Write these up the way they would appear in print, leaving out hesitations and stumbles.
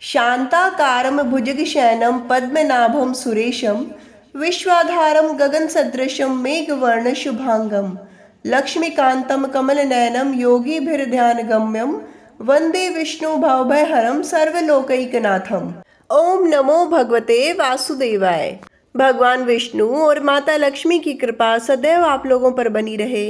शांताकारं भुजगशयनं पद्मनाभं सुरेशं विश्वाधारं गगनसदृशं मेघवर्णशुभांगं लक्ष्मीकान्तं कमलनयनं योगिभिर्ध्यानगम्यं वन्दे विष्णु भवभयहरं सर्वलोकैकनाथम। ओम नमो भगवते वासुदेवाय। भगवान विष्णु और माता लक्ष्मी की कृपा सदैव आप लोगों पर बनी रहे।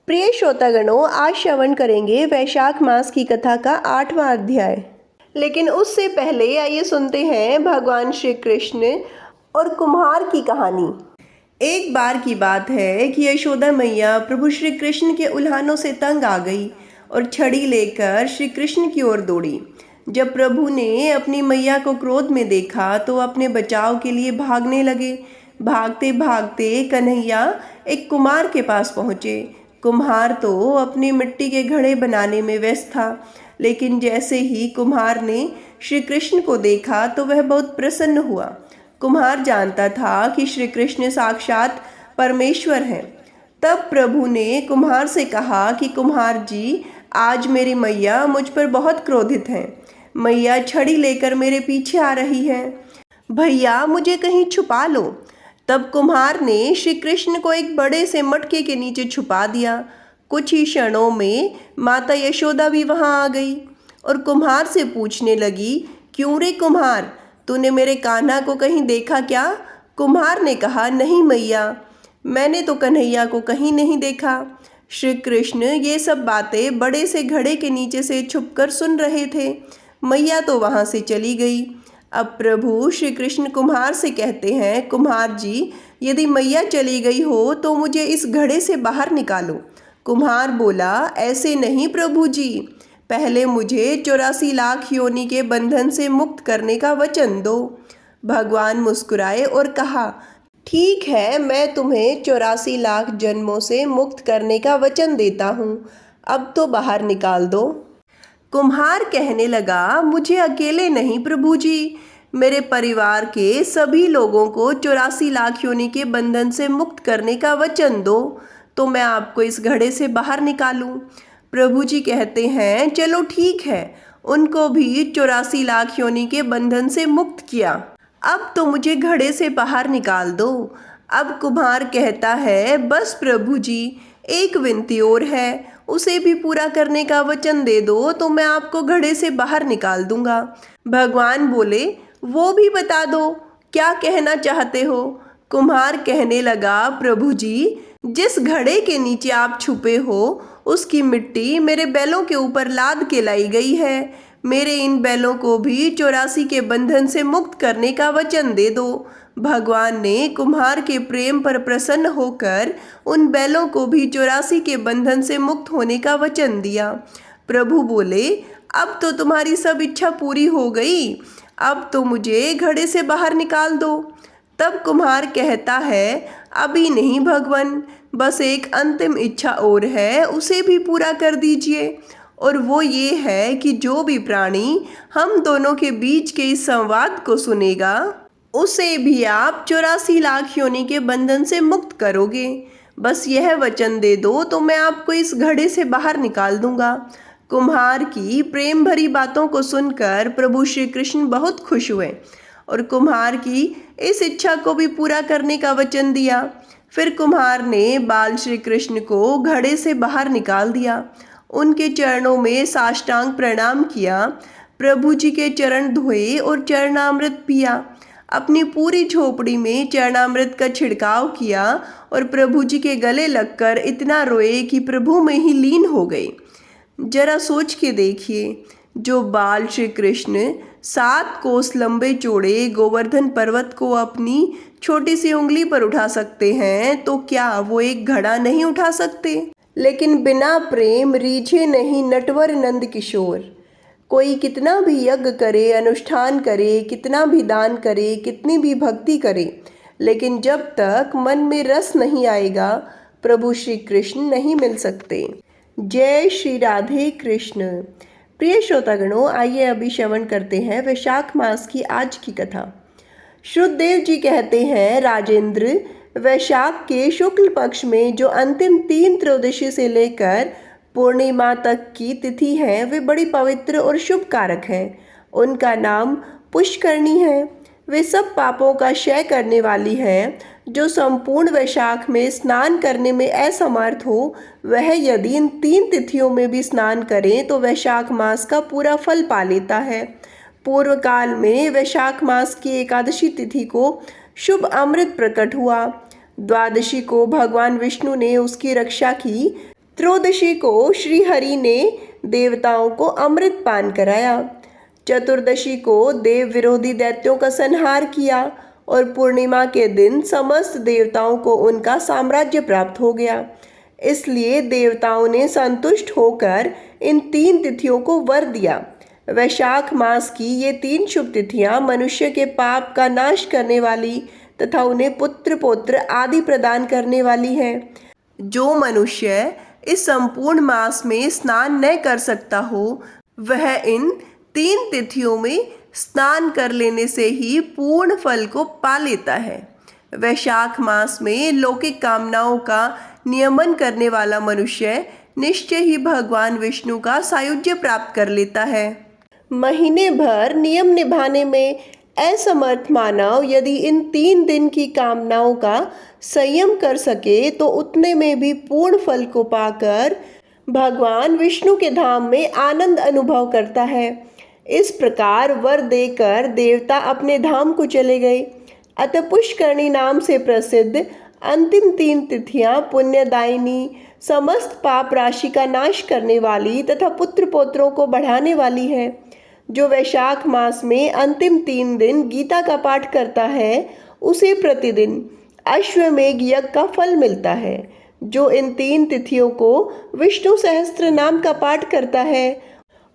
प्रिय श्रोतागणों, आज श्रवण करेंगे वैशाख मास की कथा का 8वां अध्याय। लेकिन उससे पहले आइए सुनते हैं भगवान श्री कृष्ण और कुम्हार की कहानी। एक बार की बात है कि यशोदा मैया प्रभु श्री कृष्ण के उल्हानों से तंग आ गई और छड़ी लेकर श्री कृष्ण की ओर दौड़ी। जब प्रभु ने अपनी मैया को क्रोध में देखा तो अपने बचाव के लिए भागने लगे। भागते भागते कन्हैया एक कुम्हार के पास पहुँचे। कुम्हार तो अपनी मिट्टी के घड़े बनाने में व्यस्त था, लेकिन जैसे ही कुम्हार ने श्री कृष्ण को देखा तो वह बहुत प्रसन्न हुआ। कुम्हार जानता था कि श्री कृष्ण साक्षात परमेश्वर हैं। तब प्रभु ने कुम्हार से कहा कि कुम्हार जी, आज मेरी मैया मुझ पर बहुत क्रोधित हैं। मैया छड़ी लेकर मेरे पीछे आ रही है। भैया, मुझे कहीं छुपा लो। तब कुम्हार ने श्री कृष्ण को एक बड़े से मटके के नीचे छुपा दिया। कुछ ही क्षणों में माता यशोदा भी वहां आ गई और कुम्हार से पूछने लगी, क्यों रे कुम्हार, तूने मेरे कान्हा को कहीं देखा क्या? कुम्हार ने कहा, नहीं मैया, मैंने तो कन्हैया को कहीं नहीं देखा। श्री कृष्ण ये सब बातें बड़े से घड़े के नीचे से छुपकर सुन रहे थे। मैया तो वहां से चली गई। अब प्रभु श्री कृष्ण कुम्हार से कहते हैं, कुम्हार जी, यदि मैया चली गई हो तो मुझे इस घड़े से बाहर निकालो। कुम्हार बोला, ऐसे नहीं प्रभु जी, पहले मुझे 84 लाख योनि के बंधन से मुक्त करने का वचन दो। भगवान मुस्कुराए और कहा, ठीक है, मैं तुम्हें 84 लाख जन्मों से मुक्त करने का वचन देता हूँ, अब तो बाहर निकाल दो। कुम्हार कहने लगा, मुझे अकेले नहीं प्रभु जी, मेरे परिवार के सभी लोगों को 84 लाख योनि के बंधन से मुक्त करने का वचन दो, तो मैं आपको इस घड़े से बाहर निकालूं। प्रभु जी कहते हैं, चलो ठीक है। उनको भी 84 लाख योनि के बंधन से मुक्त किया। अब तो मुझे घड़े से बाहर निकाल दो। अब कुम्हार कहता है, बस प्रभु जी, एक विनती और है, उसे भी पूरा करने का वचन दे दो तो मैं आपको घड़े से बाहर निकाल दूंगा। भगवान बोले, वो भी बता दो, क्या कहना चाहते हो? कुम्हार कहने लगा, प्रभु जी, जिस घड़े के नीचे आप छुपे हो उसकी मिट्टी मेरे बैलों के ऊपर लाद के लाई गई है। मेरे इन बैलों को भी 84 के बंधन से मुक्त करने का वचन दे दो। भगवान ने कुम्हार के प्रेम पर प्रसन्न होकर उन बैलों को भी 84 के बंधन से मुक्त होने का वचन दिया। प्रभु बोले, अब तो तुम्हारी सब इच्छा पूरी हो गई, अब तो मुझे घड़े से बाहर निकाल दो। तब कुम्हार कहता है, अभी नहीं भगवान, बस एक अंतिम इच्छा और है, उसे भी पूरा कर दीजिए। और वो ये है कि जो भी प्राणी हम दोनों के बीच के इस संवाद को सुनेगा उसे भी आप 84 लाख योनि के बंधन से मुक्त करोगे। बस यह वचन दे दो तो मैं आपको इस घड़े से बाहर निकाल दूंगा। कुम्हार की प्रेम भरी बातों को सुनकर प्रभु श्री कृष्ण बहुत खुश हुए और कुम्हार की इस इच्छा को भी पूरा करने का वचन दिया। फिर कुम्हार ने बाल श्री कृष्ण को घड़े से बाहर निकाल दिया, उनके चरणों में साष्टांग प्रणाम किया, प्रभु जी के चरण धोए और चरणामृत पिया, अपनी पूरी झोपड़ी में चरणामृत का छिड़काव किया और प्रभु जी के गले लगकर इतना रोए कि प्रभु में ही लीन हो गए। जरा सोच के देखिए, जो बाल श्री कृष्ण 7 कोस लंबे चौड़े गोवर्धन पर्वत को अपनी छोटी सी उंगली पर उठा सकते हैं, तो क्या वो एक घड़ा नहीं उठा सकते? लेकिन बिना प्रेम रीझे नहीं नटवर नंद किशोर। कोई कितना भी यज्ञ करे, अनुष्ठान करे, कितना भी दान करे, कितनी भी भक्ति करे, लेकिन जब तक मन में रस नहीं आएगा प्रभु श्री कृष्ण नहीं मिल सकते। जय श्री राधे कृष्ण। प्रिय श्रोतागणों, आइए अभी श्रवण करते हैं वैशाख मास की आज की कथा। श्रुतदेव जी कहते हैं, राजेंद्र, वैशाख के शुक्ल पक्ष में जो अंतिम 3 त्रयोदशी से लेकर पूर्णिमा तक की तिथि है, वे बड़ी पवित्र और शुभ कारक हैं। उनका नाम पुष्करणी है। वे सब पापों का क्षय करने वाली हैं। जो संपूर्ण वैशाख में स्नान करने में असमर्थ हो, वह यदि इन 3 तिथियों में भी स्नान करें तो वैशाख मास का पूरा फल पा लेता है। पूर्व काल में वैशाख मास की एकादशी तिथि को शुभ अमृत प्रकट हुआ। द्वादशी को भगवान विष्णु ने उसकी रक्षा की। त्रयोदशी को श्री हरि ने देवताओं को अमृत पान कराया। चतुर्दशी को देव विरोधी दैत्यों का संहार किया और पूर्णिमा के दिन समस्त देवताओं को उनका साम्राज्य प्राप्त हो गया। इसलिए देवताओं ने संतुष्ट होकर इन 3 तिथियों को वर दिया। वैशाख मास की ये 3 शुभ तिथियां मनुष्य के पाप का नाश करने वाली तथा उन्हें पुत्र पौत्र आदि प्रदान करने वाली हैं। जो मनुष्य इस संपूर्ण मास में स्नान न कर सकता हो, वह इन 3 तिथियों में स्नान कर लेने से ही पूर्ण फल को पा लेता है। वैशाख मास में लौकिक कामनाओं का नियमन करने वाला मनुष्य निश्चय ही भगवान विष्णु का सायुज्य प्राप्त कर लेता है। महीने भर नियम निभाने में असमर्थ मानव यदि इन 3 दिन की कामनाओं का संयम कर सके तो उतने में भी पूर्ण फल को पाकर भगवान विष्णु के धाम में आनंद अनुभव करता है। इस प्रकार वर देकर देवता अपने धाम को चले गए। अतः पुष्करणी नाम से प्रसिद्ध अंतिम 3 तिथियां पुण्यदायिनी, समस्त पाप राशि का नाश करने वाली तथा पुत्र पौत्रों को बढ़ाने वाली है। जो वैशाख मास में अंतिम 3 दिन गीता का पाठ करता है, उसे प्रतिदिन अश्वमेघ यज्ञ का फल मिलता है। जो इन 3 तिथियों को विष्णु सहस्त्र नाम का पाठ करता है,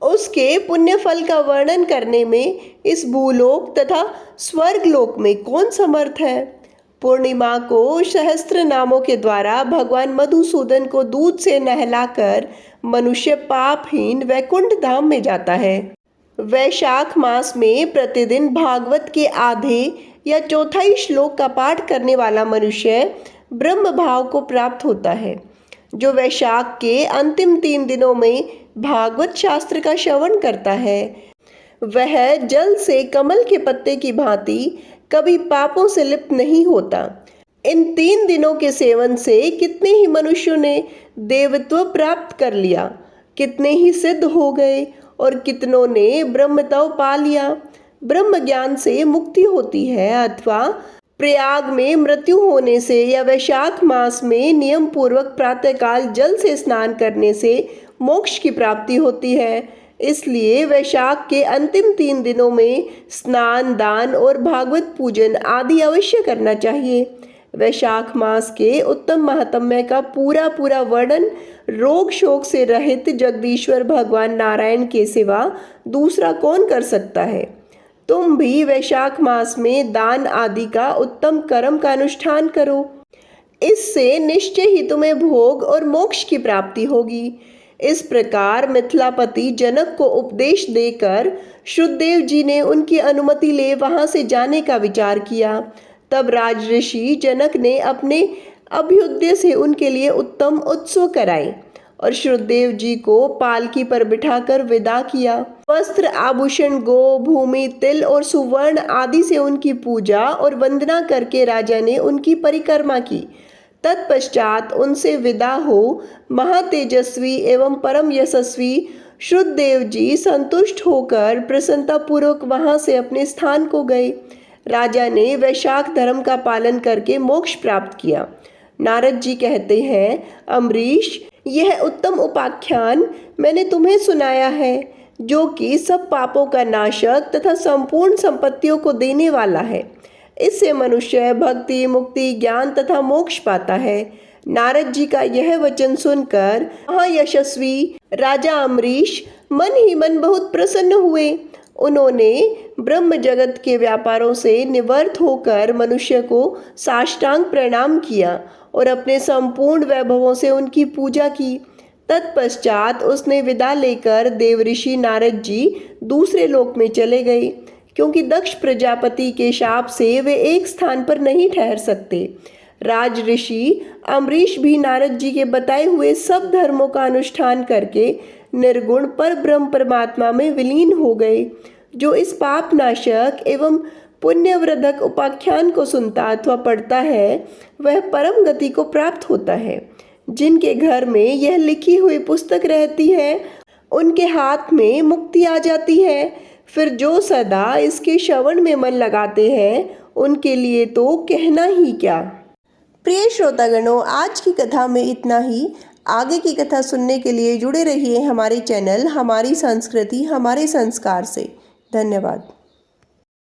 उसके पुण्य फल का वर्णन करने में इस भूलोक तथा स्वर्गलोक में कौन समर्थ है। पूर्णिमा को सहस्त्र नामों के द्वारा भगवान मधुसूदन को दूध से नहलाकर मनुष्य पापहीन वैकुंठ धाम में जाता है। वैशाख मास में प्रतिदिन भागवत के आधे या चौथाई श्लोक का पाठ करने वाला मनुष्य ब्रह्म भाव को प्राप्त होता है। जो वैशाख के अंतिम 3 दिनों में भागवत शास्त्र का श्रवण करता है, वह जल से कमल के पत्ते की भांति कभी पापों से लिप्त नहीं होता। इन 3 दिनों के सेवन से कितने ही मनुष्यों ने देवत्व प्राप्त कर लिया, कितने ही सिद्ध हो गए और कितनों ने ब्रह्मत्व पा लिया। ब्रह्म ज्ञान से मुक्ति होती है अथवा प्रयाग में मृत्यु होने से या वैशाख मास में नियम पूर्वक प्रातःकाल जल से स्नान करने से मोक्ष की प्राप्ति होती है। इसलिए वैशाख के अंतिम 3 दिनों में स्नान, दान और भागवत पूजन आदि अवश्य करना चाहिए। वैशाख मास के उत्तम महात्म्य का पूरा वर्णन रोग शोक से रहित जगदीश्वर भगवान नारायण के सिवा दूसरा कौन कर सकता है। तुम भी वैशाख मास में दान आदि का उत्तम कर्म का अनुष्ठान करो। इससे निश्चय ही तुम्हें भोग और मोक्ष की प्राप्ति होगी। इस प्रकार मिथिलापति जनक को उपदेश देकर श्रुतदेव जी ने उनकी अनुमति ले वहां से जाने का विचार किया। तब राजऋषि जनक ने अपने अभ्युदय से उनके लिए उत्तम उत्सव कराए और श्रुतदेव जी को पालकी पर बिठाकर विदा किया। वस्त्र, आभूषण, गो, भूमि, तिल और सुवर्ण आदि से उनकी पूजा और वंदना करके राजा ने उनकी परिक्रमा की। तत्पश्चात उनसे विदा हो महातेजस्वी एवं परम यशस्वी श्रुतदेव जी संतुष्ट होकर प्रसन्नतापूर्वक वहां से अपने स्थान को गए। राजा ने वैशाख धर्म का पालन करके मोक्ष प्राप्त किया। नारद जी कहते हैं, अम्बरीश, यह उत्तम उपाख्यान मैंने तुम्हें सुनाया है, जो कि सब पापों का नाशक तथा संपूर्ण संपत्तियों को देने वाला है। इससे मनुष्य भक्ति, मुक्ति, ज्ञान तथा मोक्ष पाता है। नारद जी का यह वचन सुनकर महायशस्वी राजा अम्बरीश मन ही मन बहुत प्रसन्न हुए। उन्होंने ब्रह्म जगत के व्यापारों से निवृत्त होकर मनुष्य को साष्टांग प्रणाम किया और अपने संपूर्ण वैभवों से उनकी पूजा की। तत्पश्चात उसने विदा लेकर देवऋषि नारद जी दूसरे लोक में चले गए, क्योंकि दक्ष प्रजापति के शाप से वे एक स्थान पर नहीं ठहर सकते। राज ऋषि अम्बरीश भी नारद जी के बताए हुए सब धर्मों का अनुष्ठान करके निर्गुण पर ब्रह्म परमात्मा में विलीन हो गए। जो इस पापनाशक एवं पुण्यवर्धक उपाख्यान को सुनता अथवा पढ़ता है वह परम गति को प्राप्त होता है। जिनके घर में यह लिखी हुई पुस्तक रहती है उनके हाथ में मुक्ति आ जाती है। फिर जो सदा इसके श्रवण में मन लगाते हैं उनके लिए तो कहना ही क्या। प्रिय श्रोतागणों, आज की कथा में इतना ही। आगे की कथा सुनने के लिए जुड़े रहिए हमारे चैनल हमारी संस्कृति हमारे संस्कार से। धन्यवाद।